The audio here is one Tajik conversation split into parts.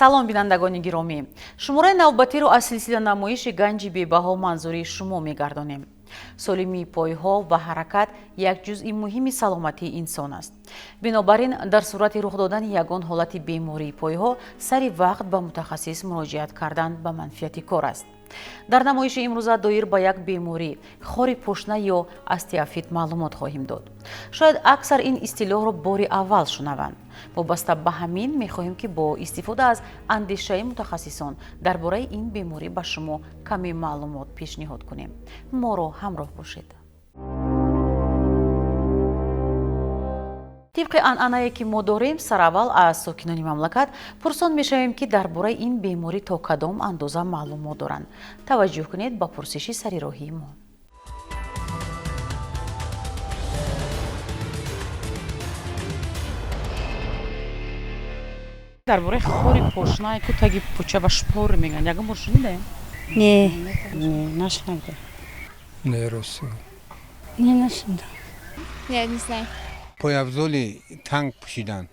салом бинандагони гиромӣ, шумораи навбатиро аз силсила намоиши ганҷи бебаҳо манзурии шумо мегардонем. солимии пойҳо ва ҳаракат як ҷузъи муҳими саломатии инсон аст. бинобар ин дар сурати рух додани ягон ҳолати бемории пойҳо сари вақт ба мутахассис муроҷиат кардан ба манфиати кор аст. дар намоиши имрӯза доир ба як беморӣ хори пошна ё остеофит маълумот хоҳем дод. шояд аксар ин истилоҳро бори аввал шунаванд. вобаста ба ҳамин мехоҳем ки бо истифода аз андешаи мутахассисон дар бораи ин беморӣ ба шумо каме маълумот пешниҳод кунем. моро ҳамроҳ бошед. тибқи анъанае ки мо дорем, сараввал аз сокинони мамлакат пурсон мешавем ки дар бораи ин беморӣ то кадом андоза маълумот доранд. таваҷҷӯҳ кунед ба пурсиши сарироҳии мо. дар бораи хори пошна таги пӯча ва шпор мегӯянд, ягон бор шунидем? Не, нашунидам. Не, росо. Не нашунидам. Нет, не знаю. пойафзоли танг пӯшидан.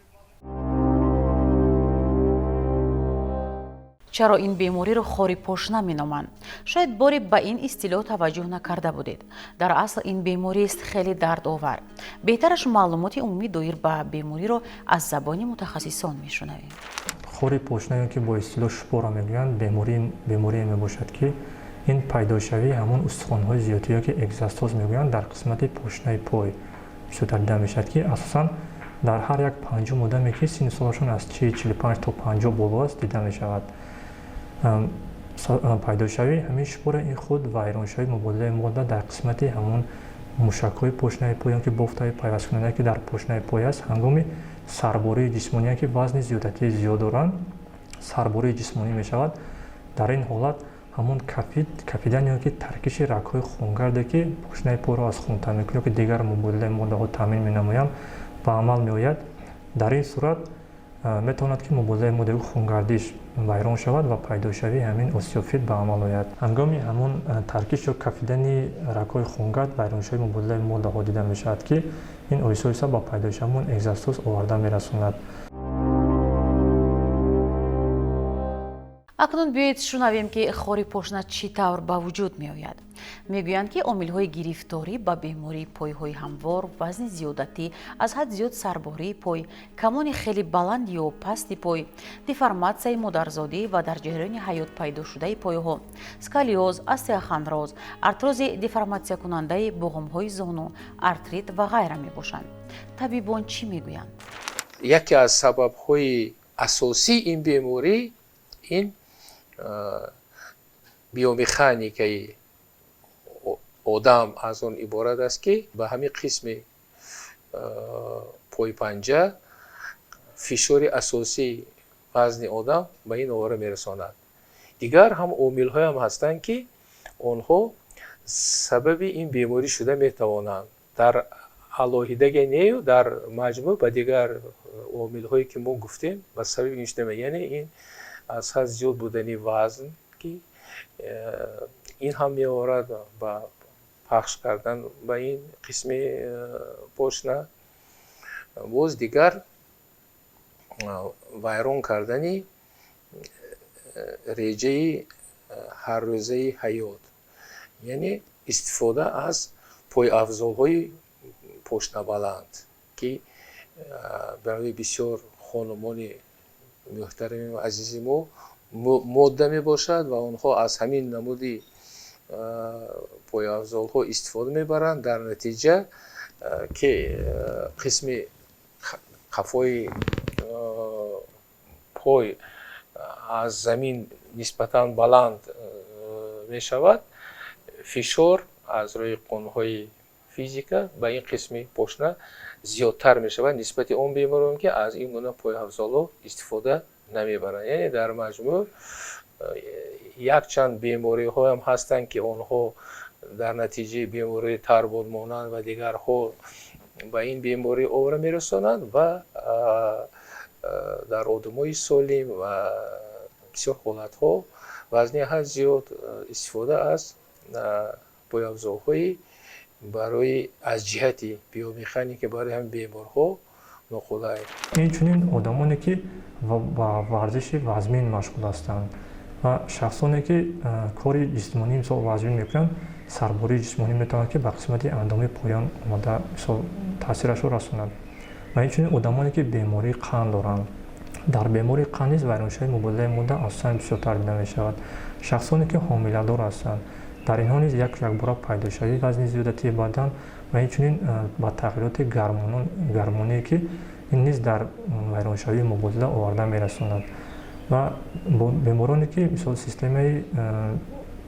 чаро ин бемориро хори пошна меноманд? шояд боре ба ин истилоҳ таваҷҷӯҳ накарда будед. дар асл ин беморист хеле дардовар. беҳтараш маълумоти умумӣ доир ба бемориро аз забони мутахассисон мешунавем. хори пошна ки бо истилоҳ шпора мегӯянд беморие мебошад ки ин пайдошавии ҳамон устухонҳои зиёдие ки экзостоз мегӯянд дар қисмати пошнаи пой бисёртар дида мешавад ки асосан дар ҳар як панҷум одаме ки синни солашон аз 45 то 50 боло аст дида мешавад. пайдошавии ҳамин шпора ин худ вайроншавии мубодилаи модда дар қисмати ҳамон мушакҳои пошнаи пой ки бофтаи пайвасткунанда ки дар пошнаи пой аст ҳангоми сарбории ҷисмоние ки вазни зиёдатии зиёд доранд сарбории ҷисмонӣ мешавад. дар ин ҳолат ҳамон кафидан ё ки таркиши рагҳои хунгарде ки пошнаи пойро аз хунтар мекунад ё ки дигар мубодилаи моддаҳо таъмин менамоянд ба амал меояд. дар ин сурат метавонад ки мубодилаи моддаи хунгардиш вайрон шавад ва пайдошавии ҳамин остеофит ба амал ояд. ҳангоми ҳамон таркиш ё кафидани рагҳои хунгард вайроншавии мубодилаи моддаҳо дида мешавад ки ин оҳиста оҳиста ба пайдоиши ҳамон экзостоз оварда мерасонад. акнун биёед шунавем ки хори пошна чӣ тавр ба вуҷуд меояд. мегӯянд ки омилҳои гирифторӣ ба бемории пойҳои ҳамвор, вазни зиёдатӣ, аз ҳад зиёд сарбории пой, камони хеле баланд ё пасти пой, деформатсияи модарзодӣ ва дар ҷараёни ҳаёт пайдошудаи пойҳо, сколиоз, остеохондроз, артрози деформатсиякунандаи буғумҳои зону, артрит ва ғайра мебошанд. табибон чӣ мегӯянд? яке аз сабабҳои асосии ин беморӣ ин биомеханикаи одам аз он иборат аст ки ба ҳамин қисми пойпанҷа фишори асосии вазни одам ба ин овора мерасонад. дигар ҳам омилҳоям ҳастанд ки онҳо сабаби ин беморӣ шуда метавонанд. дар алоҳидаге нею дар маҷмӯъ ба дигар омилҳое ки мо гуфтем ба сабаби ин шуда яъне ин аз ҳад зиёд будани вазн ки ин ҳам меорад ба пахш кардан ба ин қисми пошна. боз дигар вайрон кардани реҷаи ҳаррӯзаи ҳаёт, яъне истифода аз пойафзолҳои пошнабаланд ки барои бисёр хонумони муҳтарами азизи мо модда мебошад ва онҳо аз ҳамин намуди пойафзолҳо истифода мебаранд. дар натиҷа ки қисми қафои пой аз замин нисбатан баланд мешавад, фишор аз рӯи қонунҳои физика ба ин қисми пошна зиёдтар мешавад нисбати он беморон ки аз ин гуна пойафзолҳо истифода намебаранд. яъне дар маҷмӯъ якчанд бемориҳоям ҳастанд ки онҳо дар натиҷаи бемории тарбон монанд ва дигарҳо ба ин беморӣ овара мерасонанд ва дар одамои солим ва бисёр ҳолатҳо вазни ҳад зиёд истифода аз пойафзолҳои барои аз ҷиҳати биомеханика барои ҳамин беморҳо ноқулай. инчунин одамоне ки ба варзиши вазмин машғул ҳастанд ва шахсоне ки кори ҷисмонӣ мисол вазмин мекунанд сарбории ҷисмонӣ метавонад ки ба қисмати андоми поён омада мисол таъсирашро расонад ва инчунин одамоне ки бемории қанд доранд дар бемории қанд низ вайроншавии мубодилаи модда асосан бисёртар дида мешавад шахсоне ки ҳомиладор ҳастанд дар инҳо низ якбора пайдошавии вазни зиёдатии бадан ва инчунин ба тағйироти гормоние ки ин низ дар вайроншавии мубодила оварда мерасонад ва бемороне ки мисол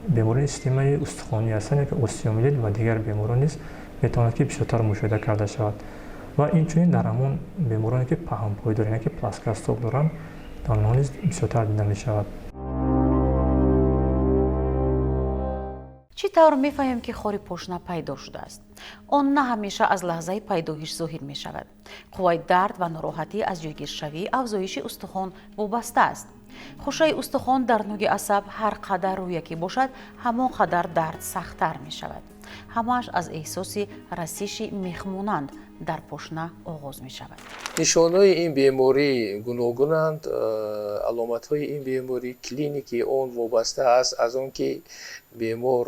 бемории системаи устухонӣ ҳастанд яки остеомиелит ва дигар беморон низ метавонад ки бисёртар мушоҳида карда шавад ва инчунин дар ҳамон бемороне ки паҳнпой доранд яки плоскостол доранд дар онҳо низ бисёртар дида мешавад. чӣ тавр мефаҳмем ки хори пошна пайдо шудааст он на ҳамеша аз лаҳзаи пайдоиш зоҳир мешавад қувваи дард ва нороҳатӣ аз ҷойгиршавии афзоиши устухон вобаста аст хушаи устухон дар ноги асаб ҳар қадар рӯяки бошад ҳамон қадар дард сахттар мешавад ҳамааш аз эҳсоси расиши мехмонанд дар пошна оғоз мешавад нишонаҳои ин беморӣ гуногунанд аломатҳои ин беморӣ клиники он вобаста аст аз он ки бемор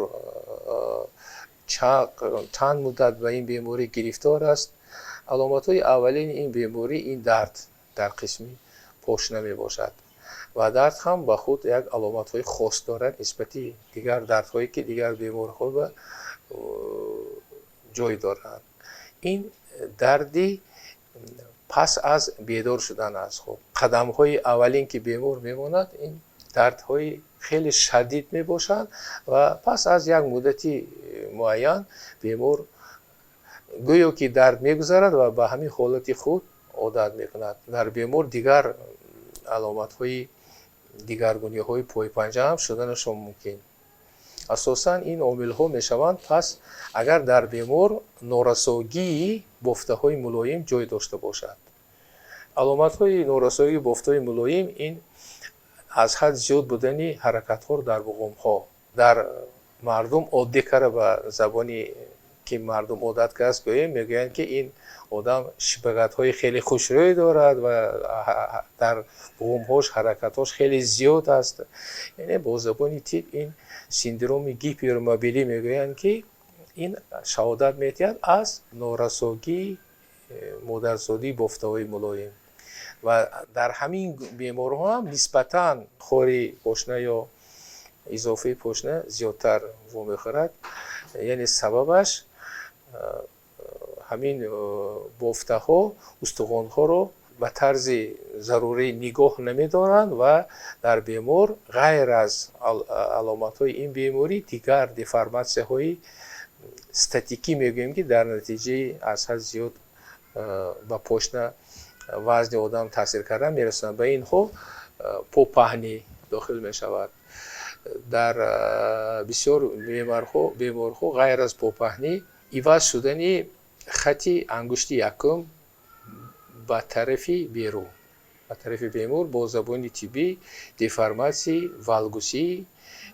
чанд муддат ба ин беморӣ гирифтор аст аломатҳои аввалини ин беморӣ ин дард дар қисми пошна мебошад ва дард ҳам ба худ як аломатҳои хос дорад нисбати дигар дардҳое ки дигар бемориҳо ба ҷой доранд ин дарди пас аз бедор шудан аст қадамҳои аввалин ки бемор мемонад ин дардҳои хеле шадид мебошанд ва пас аз як муддати муайян бемор гӯё ки дард мегузарад ва ба ҳамин ҳолати худ одат мекунад дар бемор дигар аломатҳои дигаргуниҳои пойпанҷа ҳам шуданашон мумкин асосан ин омилҳо мешаванд пас агар дар бемор норасогии бофтаҳои мулоим ҷой дошта бошад аломатҳои норасогии бофтаҳои мулоим ин аз ҳад зиёд будани ҳаракатҳо дар буғумҳо дар мардум оддӣ кара ба забони ки мардум одат кардааст гӯем мегӯянд ки ин одам шибагатҳои хеле хушрӯй дорад ва дар буғумҳош ҳаракатҳош хеле зиёд аст яъне бо забони тиб ин синдроми гипермобилӣ мегӯянд ки ин шаҳодат медиҳад аз норасогии модарзодии бофтаҳои мулоим ва дар ҳамин беморҳо ҳам нисбатан хори пошна ё изофаи пошна зиёдтар вомехӯрад яъне сабабаш ҳамин бофтаҳо устухонҳоро ба тарзи зарурӣ нигоҳ намедоранд ва дар бемор ғайр аз аломатҳои ин беморӣ дигар деформатсияҳои статикӣ мегӯем ки дар натиҷаи аз ҳад зиёд ба пошна вазни одам таъсир кардан мерасонад ба инҳо попаҳнӣ дохил мешавад дар бисёр беморҳо ғайр аз попаҳнӣ иваз шудани хати ангушти якум ба тарафи берун ба тарафи бемор бо забони тиббӣ деформатсияи валгусии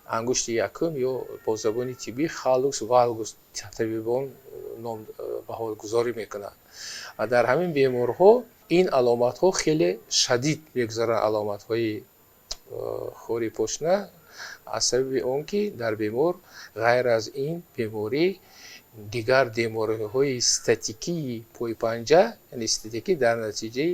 ангушти якум ё бо забони тиббӣ халус валгус табибон ном баҳогузорӣ мекунанд ва дар ҳамин беморҳо ин аломатҳо хеле шадид мегузаранд аломатҳои хори пошна аз сабаби он ки дар бемор ғайр аз ин беморӣ дигар бемориҳои статикии пойпанҷа яъне статикӣ дар натиҷаи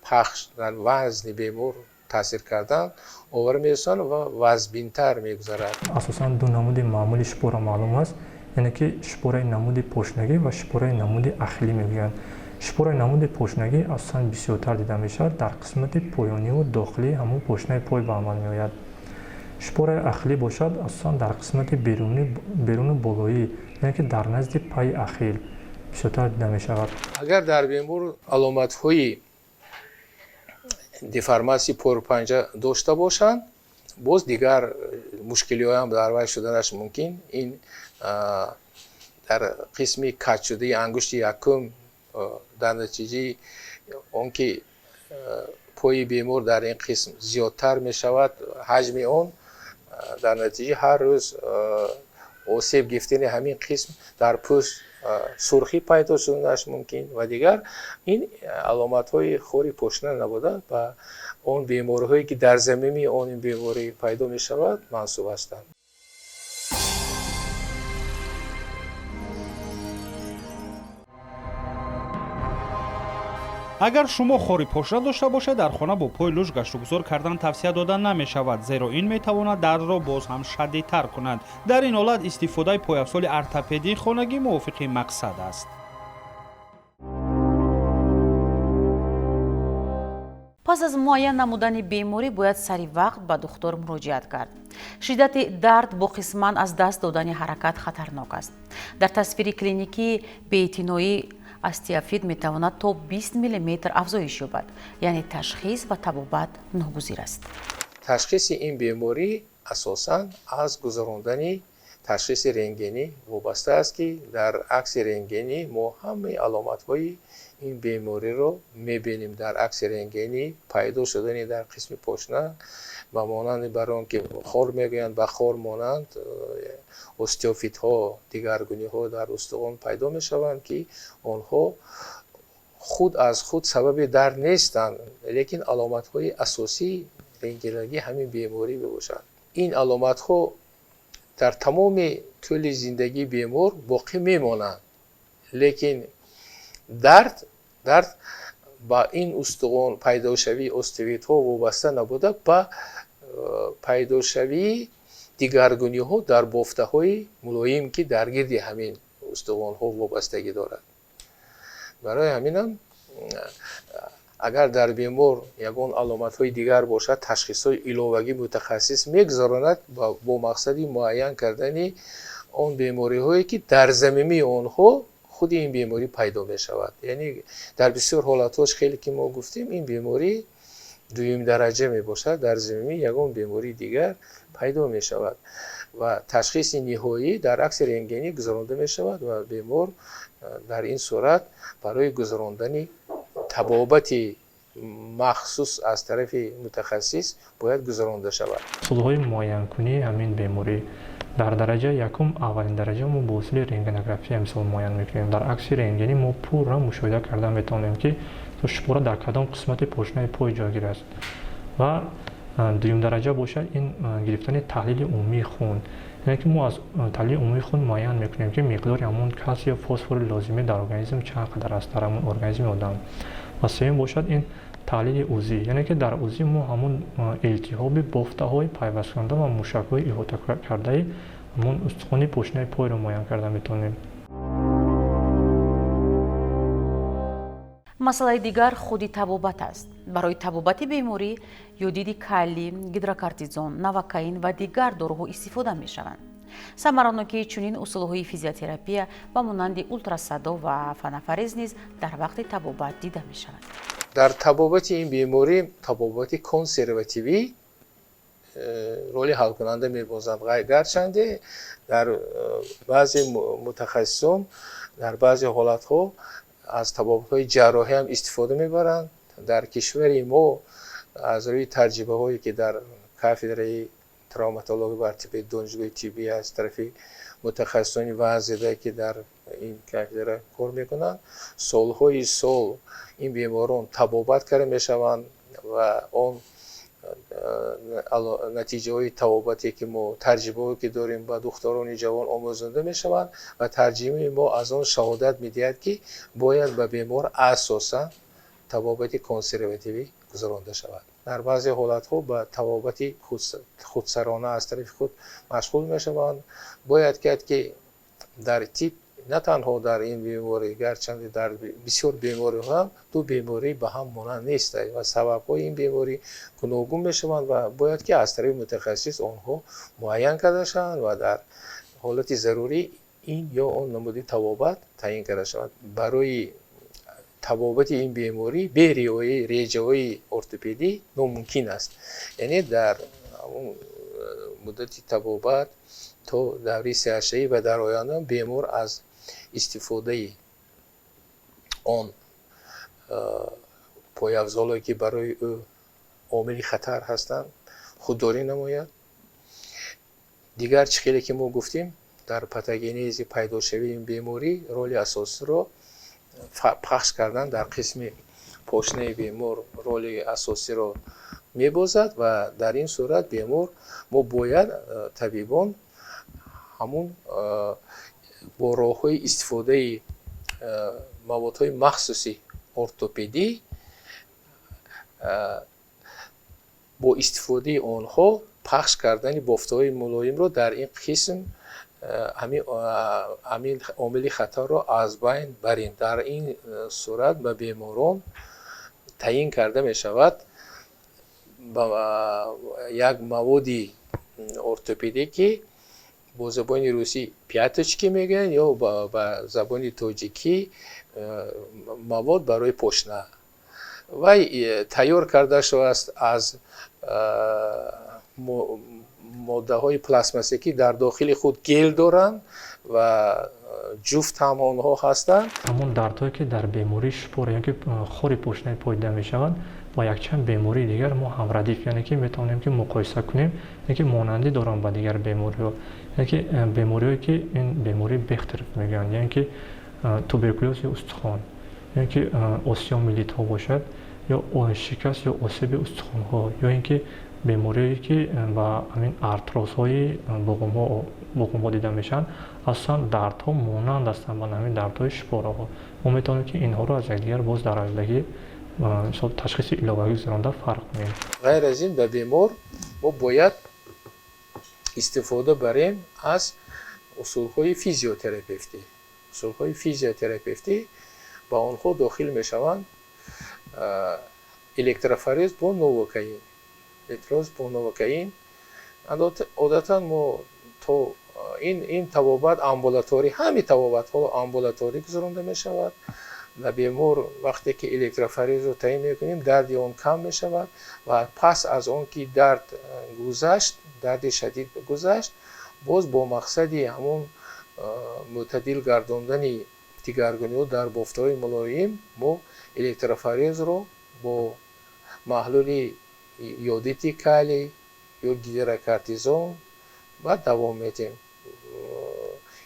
пахш дар вазни бемор таъсир кардан овара мерасонад ва вазбинтар мегузарад асосан ду намуди маъмули шипора маълум аст яъне ки шипораи намуди пошнагӣ ва шипораи намуди ахилӣ мегӯянд шипораи намуди пошнагӣ асосан бисёртар дида мешавад дар қисмати поёниву дохилӣ ҳамон пошнаи пой ба амал меояд шипораи ахилӣ бошад асосан дар қисмати беруну болоӣ яъне ки дар назди пайи ахил бисёртар дида мешавад агар дар бемор аломатҳои деформатсияи пойпанҷа дошта бошанд боз дигар мушкилиҳои ҳам дар вай шуданаш мумкин ин дар қисми катшудаи ангушти якум дар натиҷаи он ки пои бемор дар ин қисм зиёдтар мешавад ҳаҷми он дар натиҷаи ҳар рӯз осеб гирифтани ҳамин қисм дар пӯст сурхӣ пайдо шуданаш мумкин ва дигар ин аломатҳои хори пошна набуда ба он бемориҳое ки дар замими он ин беморӣ пайдо мешавад мансуб ҳастанд. агар шумо хори пошна дошта бошед дар хона бо пои лӯш гаштугузор кардан тавсия дода намешавад, зеро ин метавонад дардро боз ҳам шадидтар кунад. дар ин ҳолат истифодаи пойафзоли ортопедии хонагӣ мувофиқи мақсад аст. пас аз муайян намудани беморӣ бояд сари вақт ба духтор муроҷиат кард. шиддати дард бо қисман аз даст додани ҳаракат хатарнок аст. дар тасвири клиникии беэътиноӣ остеофит метавонад то 20 мм афзоиш ёбад, яъне ташхис ва табобат ногузир аст. ташхиси ин беморӣ асосан аз гузарондани ташхиси рентгенӣ вобаста аст ки дар акси рентгенӣ мо ҳамаи аломатҳои ин бемориро мебинем. дар акси рентгенӣ пайдо шудани дар қисми пошна ба монанди бар он ки хор мегӯянд ба хор монанд остеофитҳо дигаргуниҳо дар устуғон пайдо мешаванд ки онҳо худ аз худ сабаби дард нестанд, лекин аломатҳои асосии рентгенологии ҳамин беморӣ мебошанд. ин аломатҳо дар тамоми тӯли зиндагии бемор боқӣ мемонанд, лекин дард ба ин устуғон пайдошавии остеофитҳо вобаста набуда ба пайдошавии дигаргуниҳо дар бофтаҳои мулоим ки дар гирди ҳамин устуғонҳо вобастагӣ дорад. барои ҳаминам агар дар бемор ягон аломатҳои дигар бошад, ташхисҳои иловагӣ мутахассис мегузаронад бо мақсади муайян кардани он бемориҳое ки дар замимии онҳо худи ин беморӣ пайдо мешавад. яъне дар бисёр ҳолатҳош хеле ки мо гуфтем ин беморӣ дуюм дараҷа мебошад, дар замими ягон бемории дигар пайдо мешавад ва ташхиси ниҳоӣ дар акси рентгенӣ гузаронда мешавад ва бемор дар ин сурат барои гузарондани табобати махсус аз тарафи мутахассис бояд гузаронда шавад. усулҳои муайянкунии ҳамин беморӣ дар дараҷа якум аввалин дараҷа мо бо усули рентгенография мисол муайян мекунем. дар акси рентгенӣ мо пурра мушоҳида карда метавонем ки шупора дар кадом қисмати пошнаи пой ҷойгир аст. ва дуюм дараҷа бошад ин гирифтани таҳлили умумии хун, яъне ки мо аз таҳлили умумии хун муайян мекунем ки миқдори ҳамон калсию фосфори лозимӣ дар организм чанд қадар аст дар ҳамон организми одам. ва сеюм бошад ин таҳлили ӯзӣ, яъне ки дар ӯзӣ мо ҳамон илтиҳоби бофтаҳои пайвасткунанда ва мушакҳои иҳота кардаи ҳамон устухони пошнаи пойро муайян карда метавонем. масъалаи дигар худи табобат аст. барои табобати беморӣ йодиди калий, гидрокортизон, навокаин ва дигар доруҳо истифода мешаванд. самаранокии чунин усулҳои физиотерапия ба монанди ултрасадо ва фанафарез низ дар вақти табобат дида мешавад. дар табобати ин беморӣ табобати консервативӣ роли ҳалкунанда мебозад, гарчанде дар баъзе мутахассисон дар баъзе ҳолатҳо аз табобатҳои ҷарроҳӣ ҳам истифода мебаранд. дар кишвари мо аз рӯи таҷрибаҳое ки дар кафедраи травматология ва ортопедия донишгоҳи тиббӣ аз тарафи мутахассисони ваъзеда ки дар ин кафедра кор мекунанд, солҳои сол ин беморон табобат карда мешаванд ва он натиҷаҳои табобате ки мо таҷрибаҳое ки дорем ба духтарони ҷавон омӯзонда мешаванд ва тарҷимаи мо аз он шаҳодат медиҳад ки бояд ба бемор асосан табобати консервативӣ гузаронда шавад. дар баъзе ҳолатҳо ба табобати худсарона аз тарафи худ машғул мешаванд. бояд кард ки дар тиб на танҳо дар ин беморӣ, гарчанде дар бисёр бемориҳо ҳам ду беморӣ ба ҳам монанд нестанд ва сабабҳои ин беморӣ гуногун мешаванд ва бояд ки аз тарафи мутахассис онҳо муайян карда шаванд ва дар ҳолати зарурӣ ин ё он намуди табобат таъин карда шавад. барои табобати ин беморӣ бе риояи реҷаҳои ортопедӣ номумкин аст. яъне дар муддати табобат то даври сеҳатшавӣ ва дар оянда бемор аз истифодаи он пойафзолое ки барои ӯ омили хатар ҳастанд худдорӣ намояд. дигар чӣ хеле ки мо гуфтем, дар патогенези пайдошавии ин беморӣ роли асосиро пахш кардан дар қисми пошнаи бемор роли асосиро мебозад ва дар ин сурат бемор мо бояд табибон ҳамун бо роҳҳои истифодаи маводҳои махсуси ортопедӣ бо истифодаи онҳо пахш кардани бофтаҳои мулоимро дар ин қисм ҳамин омили хатарро аз байн барем. Дар ин сурат ба беморон таъин карда мешавад як маводи ортопедӣ ки бо забони русӣ пяточки мегӯянд ё ба забони тоҷикӣ мавод барои пошна. Вай тайёр карда шудааст аз моддаҳои пластмассӣ ки дар дохили худ гел доранд ва ҷуфт ҳам онҳо ҳастанд. ҳамон дардҳое ки дар бемории шпор яке хори пошнаи пой дида мешавад با یکچند بیماری دیگر ما هم ردیف یعنی که میتونیم که مقایسه کنیم یعنی که مانندی دارن با دیگر بیماری ها یعنی که بیماریایی که این بیماری بخترف میگن یعنی که توبرکولوز استخوان یعنی که اوستیومیلیت ها باشد یا شکست یا آسیب استخوان ها یا اینکه بیماریایی که با همین آرتروز های بقوم ها دیده میشن اصلا دردها مانند هستند با همین دردهای شپاره ها ما میتونیم که اینها رو از یکدیگر باز در آیندگی تشخیص ایلاوی گذرانده فرق کنیم. غیر از این به بیمار ما باید استفاده بریم از اصولهای فیزیوتراپیوتی. اصولهای فیزیوتراپیوتی با آنها داخل میشوند الکتروفورز با نووکائین. الکتروز با نووکائین عادتا ما تو این طبابت آمبولاتوری همین طبابت ها آمبولاتوری گذرانده میشود. و بیمار وقتی که الکتروفورز رو تعیین میکنیم درد اون کم میشود و پس از اون که درد گذشت درد شدید گذشت باز با مقصدی همون معتدل گرداندن دیگرگونی در بافت‌های ملایم ما الکتروفورز رو با محلول یودیت کالی یا گیدروکورتیزون و دوام میدیم.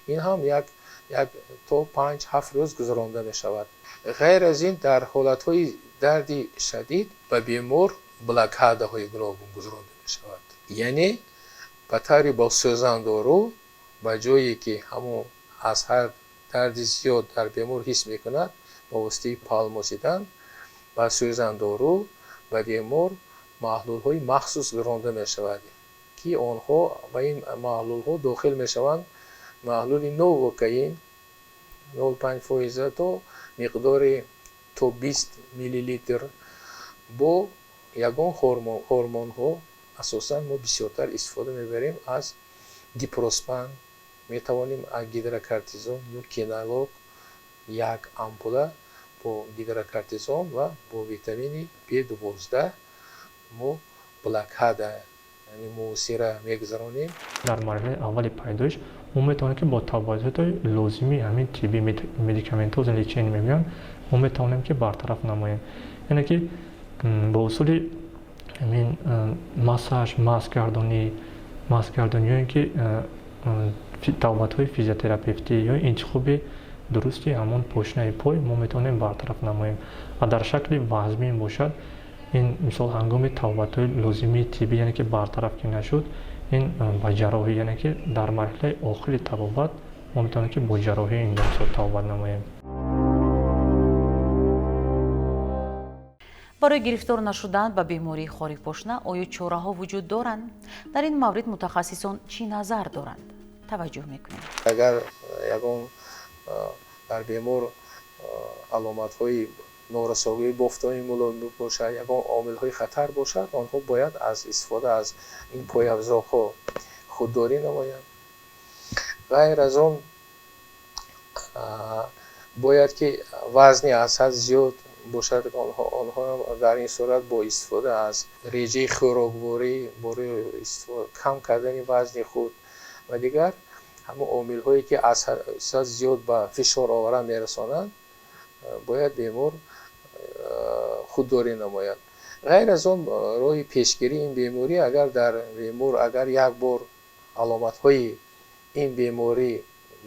این هم یک تا 5-7 روز گذرانده می شود. غیر از این در حالت های درد شدید به بیمار بلاکاده های گلوبوم گذرانده می شود. یعنی به طور با سوزان دارو به جایی که همون از هر درد زیاد در بیمار حس می کند با واسطه پالموسیدن با سوزان دارو به بیمار محلول های مخصوص گذرانده می شود که آنها به این محلول ها داخل می شوند. محلول نووکائین 0.5% تا مقدار تا 20 میلی لیتر با یگان هورمون ها اساسا ما بسیارتر استفاده میبریم از دیپروسپن میتوانیم از گیدروکورتیزون یا کینالوگ یک آمپوله با گیدروکورتیزون و با ویتامین B12 ما بلاکاده یعنی موثر میگذرانیم. در مرحله اول پیدایش ما میتونیم که با توسط لازمی همین طبی مدیکامنتوز لیچین میگن ما میتونیم که برطرف نماییم. یعنی که با اصول همین ماساژ ماسک گردانی که توابط های فیزیوتراپیوتی یا انتخاب درستی همون پوشنه پای ما میتونیم برطرف نماییم و در شکل وزمی باشد. این مثال هنگام توابط های لازمی طبی یعنی که برطرف که نشد این با جراحی یعنی که در مرحله آخری طبابت ما میتونیم که با جراحی این مثال توابط نماییم. برای گرفتار نشدن به بیماری خاری پشنه آیا چاره‌ها وجود دارند؟ در این مورد متخصصان چی نظر دارند؟ توجه میکنیم. اگر یگان در بیمار علامت های نورساوی بافت‌های ملایم باشد یگان عامل های خطر باشد آنها باید از استفاده از این پایافزارها خودداری نمایند. غیر از آن باید که وزن از حد زیاد باشد آنها در این صورت با استفاده از رژه خوراکواری برای کم کردن وزن خود و دیگر همه عامل هایی که از حد زیاد به فشار آوران میرسانند باید بیمار خودداری نماید. غیر از آن راه پیشگیری این بیماری اگر در بیمار اگر یک بار علامت های این بیماری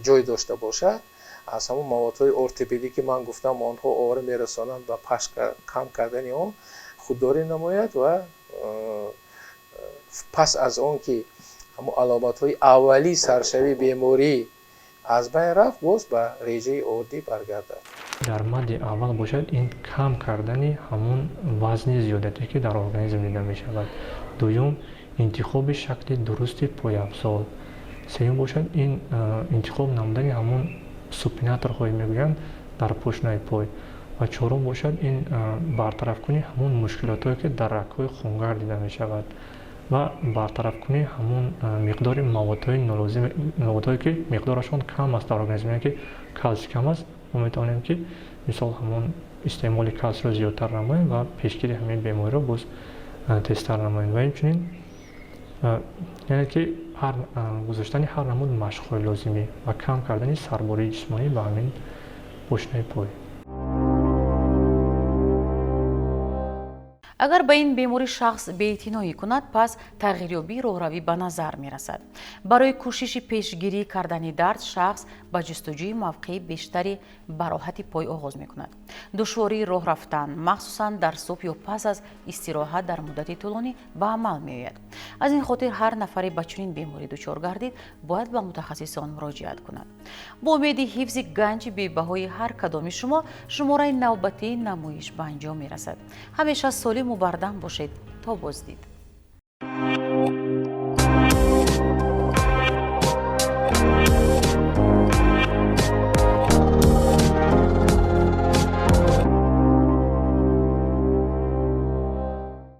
جای داشته باشد از همون موادهای ارتوپدی که من گفتم آنها آواره میرسانند و پخش کم کردن آن خودداری نماید و پس از آن که همون علامت های اولی سرشوی بیماری از بین رفت باز به رژه عادی برگردد. در مد اول باشد این کم کردن همون وزن زیادتی که در ارگانیسم دیده می شود. دوم انتخاب شکل درست پایافزال. سوم باشد این انتخاب نمودن همون سوپیناتر خواهی میگویند در پشنه پای. و چهارم باشد این برطرف کنی همون مشکلات هایی که در رگ‌های خونگر دیده می شود و برطرف کنی همون مقدار موادهای نالازم، موادهایی که مقدارشان کم است در ارگانیسم، که کلسیم کم است، ما میتوانیم که مثال همون استعمال کلسیم را زیادتر نماییم و پیشگیری همین بیماری را باز تیزتر نماییم. و همچنین یعنی که گذاشتن هر نمود مشق‌های لازمی و کم کردن سرباری جسمانی به همین پشنه پای. اگر به این بیماری شخص بی‌اعتنایی کند پس تغییریابی راهروی به نظر می رسد. برای کوشش پیشگیری کردن درد شخص با جستجوی موقعی بیشتری به راحتی پای آغاز می کند. دشواری راه رفتن مخصوصا در صبح یا پس از استراحت در مدت طولانی به عمل می آید. از این خاطر هر نفری با چنین بیماری دچار گردید باید به متخصصان مراجعت کند. با امید حفظ گنج بی‌بهای هر کدام شما شماره نوبتی نمایش به انجام می رسد. همیشه سالم و بردم باشید تا بازدید.